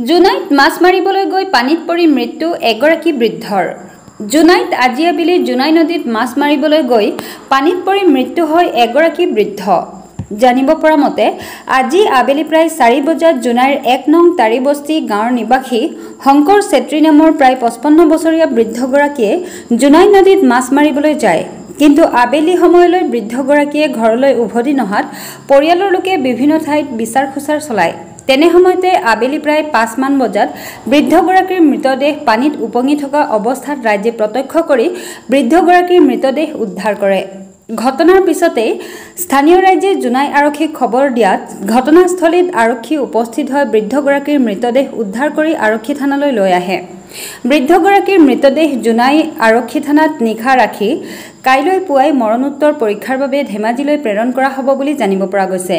জোনাইত মাছ মাৰিবলৈ গৈ পানীত পৰি মৃত্যু এগৰাকী বৃদ্ধৰ। জোনাইত আজি আবেলি জোনাই নদীত মাছ মাৰিবলৈ গৈ পানীত পৰি মৃত্যু হয় এগৰাকী বৃদ্ধ। জানিব পৰা মতে আজি আবেলি প্ৰায় 4 বজাত জোনাইৰ 1 নং তাৰিবস্তি গাঁৱৰ নিবাসী শংকৰ চেত্ৰী নামৰ প্ৰায় 55 বছৰীয়া বৃদ্ধগৰাকীয়ে জোনাই নদীত মাছ মাৰিবলৈ যায়। কিন্তু আবেলি সময়লৈ বৃদ্ধগৰাকীয়ে ঘৰলৈ উভতি নহাত পৰিয়ালৰ লোকে বিভিন্ন ঠাইত বিচাৰ খোচাৰ চলায়। তেনে সময়তে আবেলি প্ৰায় 5 মান বজাত বৃদ্ধগৰাকীৰ মৃতদেহ পানীত উপঙি থকা অৱস্থাত ৰাইজে প্ৰত্যক্ষ কৰি বৃদ্ধগৰাকীৰ মৃতদেহ উদ্ধাৰ কৰে। ঘটনাৰ পিছতে স্থানীয় ৰাইজে জোনাই আৰক্ষীক খবৰ দিয়াত ঘটনাস্থলীত আৰক্ষী উপস্থিত হৈ বৃদ্ধগৰাকীৰ মৃতদেহ উদ্ধাৰ কৰি আৰক্ষী থানালৈ লৈ আহে। বৃদ্ধগৰাকীৰ মৃতদেহ জোনাই আৰক্ষী থানাত নিশা ৰাখি কাইলৈ পুৱাই মৰণোত্তৰ পৰীক্ষাৰ বাবে ধেমাজিলৈ প্ৰেৰণ কৰা হ'ব বুলি জানিব পৰা গৈছে।